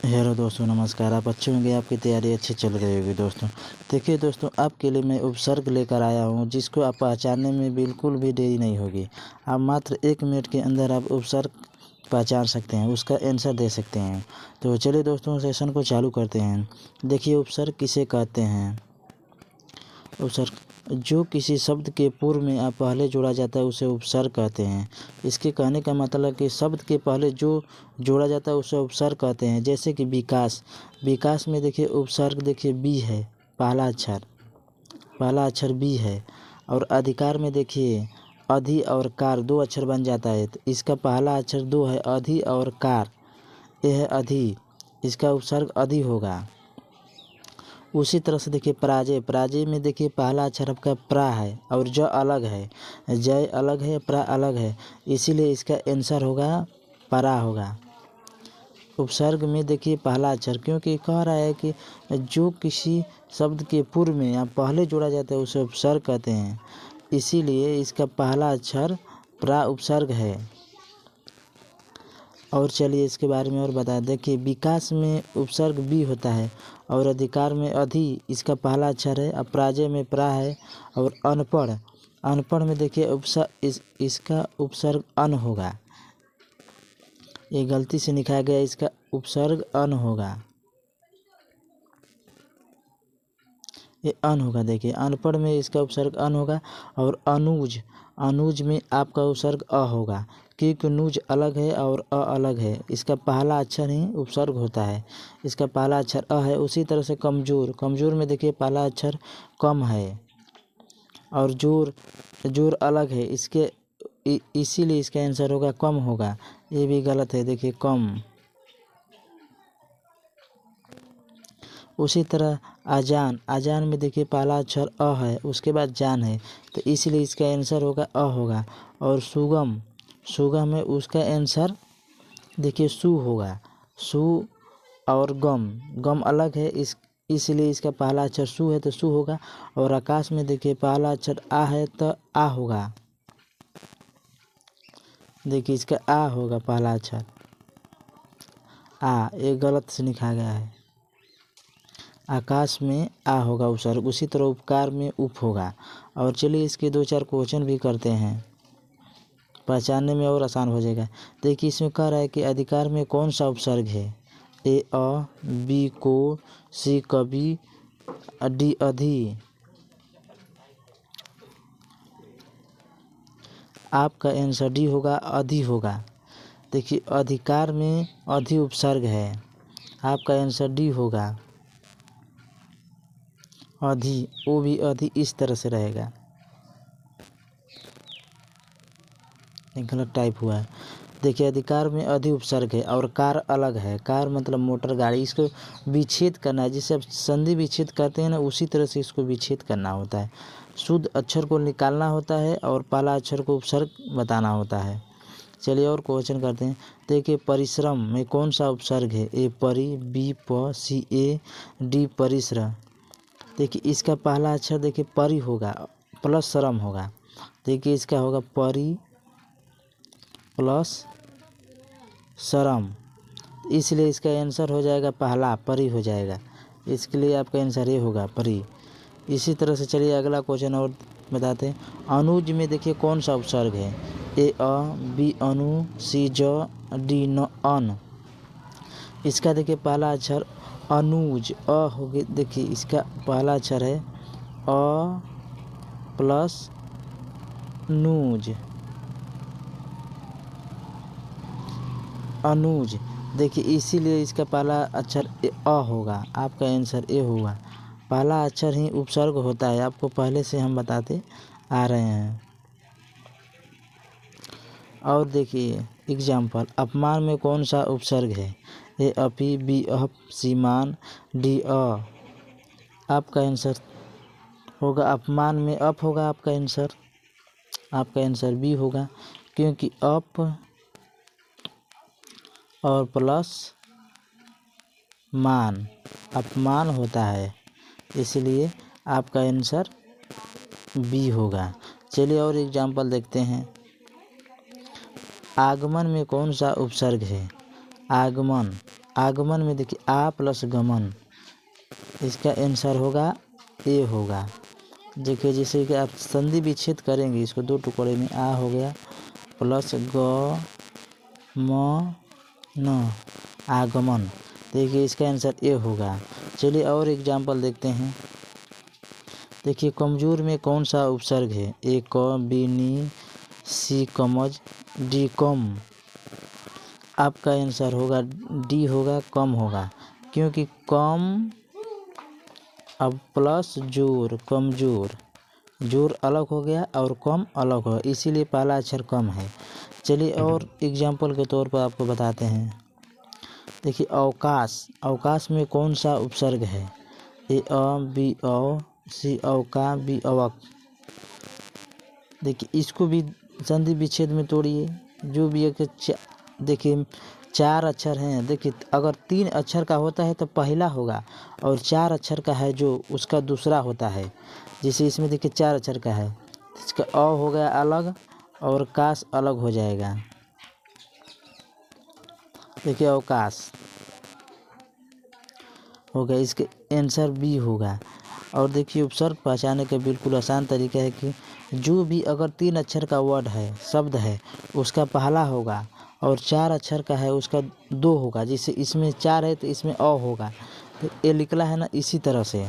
Hello दोस्तों, नमस्कार। आप अच्छे होंगे, आपकी तैयारी अच्छी चल रही होगी। दोस्तों देखिए, दोस्तों आपके लिए मैं उपसर्ग लेकर आया हूं, जिसको आप पहचानने में बिल्कुल भी देरी नहीं होगी। आप मात्र 1 मिनट के अंदर आप उपसर्ग पहचान सकते हैं, उसका आंसर दे सकते हैं। तो चलिए दोस्तों, सेशन को चालू करते हैं। देखिए, उपसर्ग किसे कहते हैं। उपसर्ग जो किसी शब्द के पूर्व में आप पहले जोड़ा जाता है उसे उपसर्ग कहते हैं। इसके कहने का मतलब कि शब्द के पहले जो जोड़ा जाता है उसे उपसर्ग कहते हैं। जैसे कि विकास, विकास में देखिए उपसर्ग देखिए बी है, पहला अक्षर बी है। और अधिकार में देखिए अधि और कार 2 अक्षर बन जाता है, तो इसका पहला अक्षर 2 है, अधि और कार, यह है अधि, इसका उपसर्ग अधि होगा। उसी तरह से देखिए पराजय, पराजय में देखिए पहला अक्षर आपका प्रा है और ज अलग है, जय अलग है, प्रा अलग है, इसीलिए इसका आंसर होगा परा होगा। उपसर्ग में देखिए पहला अक्षर, क्योंकि कह रहा है कि जो किसी शब्द के पूर्व में या पहले जोड़ा जाता है उसे उपसर्ग कहते हैं, इसीलिए इसका पहला अक्षर प्रा उपसर्ग है। और चलिए इसके बारे में और बता दें कि विकास में उपसर्ग बी होता है और अधिकार में अधि, इसका पहला अक्षर है। अपराजय में प्रा है। और अनपढ़ में देखिए इसका उपसर्ग अन होगा, ये गलती से लिखा गया, इसका उपसर्ग अन होगा, ये अन होगा। देखिए अनपढ़ में इसका उपसर्ग अन होगा। और अनुज में आपका उपसर्ग अ होगा, क्योंकि नुज अलग है और अ अलग है, इसका पहला अक्षर ही उपसर्ग होता है, इसका पहला अक्षर अ है। उसी तरह से कमजोर में देखिए पहला अक्षर कम है और जोर अलग है, इसके इसीलिए इसका आंसर होगा कम होगा, ये भी गलत है, देखिए कम। उसी तरह अजान में देखिए पहला अक्षर अ है, उसके बाद जान है, तो इसलिए इसका आंसर होगा अ होगा। और सुगम में उसका आंसर देखिए सु होगा, सु। और गम अलग है, इसलिए इसका पहला अक्षर सु है तो सु होगा। और आकाश में देखिए पहला अक्षर आ है तो आ होगा, देखिए इसका आ होगा पहला अक्षर आ, ये गलत से लिखा गया है, आकाश में आ होगा उपसर्ग। उसी तरह उपकार में उप होगा। और चलिए इसके 2-4 क्वेश्चन भी करते हैं, पहचानने में और आसान हो जाएगा। देखिए इसमें कह रहा है कि अधिकार में कौन सा उपसर्ग है। ए अ, बी को, सी कभी, डी अधि। आपका आंसर डी होगा, अधि होगा। देखिए अधिकार में अधि उपसर्ग है, आपका आंसर डी होगा अधि, वो भी अधि इस तरह से रहेगा, गलत टाइप हुआ है। देखिए अधिकार में अधि उपसर्ग है और कार अलग है, कार मतलब मोटर गाड़ी, इसको विच्छेद करना है, जिसे आप संधि विच्छेद करते हैं ना, उसी तरह से इसको विच्छेद करना होता है। शुद्ध अक्षर को निकालना होता है और पहला अक्षर को उपसर्ग बताना होता है। चलिए और क्वेश्चन करते हैं। देखिए परिश्रम में कौन सा उपसर्ग है। ए परि, बी प, सी ए, डी परिश्रम। देखिए इसका पहला अक्षर देखिए परि होगा प्लस श्रम होगा, देखिए इसका होगा परि प्लस श्रम, इसलिए इसका आंसर हो जाएगा पहला परि हो जाएगा, इसके लिए आपका आंसर ये होगा परि। इसी तरह से चलिए अगला क्वेश्चन और बताते हैं। अनुज में देखिए कौन सा उपसर्ग है। ए अ, बी अनु, सी ज, डी न अन। इसका देखिए पहला अक्षर अनुज अ होगी, देखिए इसका पहला अक्षर है अ प्लस नूज, अनुज। देखिए इसीलिए इसका पहला अक्षर अ होगा, आपका आंसर ए होगा। पहला अक्षर ही उपसर्ग होता है, आपको पहले से हम बताते आ रहे हैं। और देखिए एग्जाम्पल, अपमान में कौन सा उपसर्ग है। ए अपी, बी अप, सी मान, डी अ। आपका आंसर होगा अपमान में अप होगा, आपका आंसर बी होगा, क्योंकि अप और प्लस मान अपमान होता है, इसलिए आपका आंसर बी होगा। चलिए और एग्जाम्पल देखते हैं। आगमन में कौन सा उपसर्ग है। आगमन। आगमन में देखिए आ प्लस गमन, इसका आंसर होगा ए होगा। देखिए जैसे कि आप संधि विच्छेद करेंगे इसको दो टुकड़े में, आ हो गया प्लस ग म न, आगमन। देखिए इसका आंसर ए होगा। चलिए और एग्जाम्पल देखते हैं। देखिए कमजोर में कौन सा उपसर्ग है? ए क, बी नी, सी कमज, डी कम। आपका आंसर होगा डी होगा, कम होगा, क्योंकि कम अब प्लस जोर, कमजोर, जोर अलग हो गया और कम अलग हो, इसीलिए पहला अक्षर कम है। चलिए और एग्जाम्पल के तौर पर आपको बताते हैं। देखिए अवकाश, अवकाश में कौन सा उपसर्ग है? ए अ, बी अ, सी अवका, बी अवक। देखिए इसको भी संधि विच्छेद में तोड़िए, जो भी एक देखिए 4 अक्षर हैं। देखिए अगर 3 अक्षर का होता है तो पहला होगा, और 4 अक्षर का है जो उसका दूसरा होता है। जैसे इसमें देखिए 4 अक्षर का है, इसका अ हो गया अलग और काश अलग हो जाएगा। देखिए अवकाश हो गया, इसके आंसर बी होगा। और देखिए उपसर्ग पहचानने का बिल्कुल आसान तरीका है कि जो भी अगर 3 अक्षर का वर्ड है, शब्द है, उसका पहला होगा, और 4 अक्षर का है उसका 2 होगा। जैसे इसमें 4 है तो इसमें अ होगा, तो ये निकला है ना, इसी तरह से।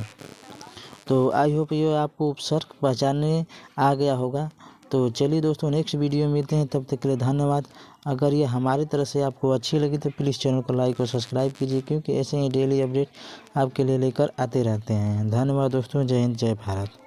तो आई होप ये आपको उपसर्ग पहचानने आ गया होगा। तो चलिए दोस्तों नेक्स्ट वीडियो में मिलते हैं, तब तक के लिए धन्यवाद। अगर ये हमारी तरफ से आपको अच्छी लगी तो प्लीज़ चैनल को लाइक और सब्सक्राइब कीजिए, क्योंकि ऐसे ही डेली अपडेट आपके लिए लेकर आते रहते हैं। धन्यवाद दोस्तों, जय हिंद, जय भारत।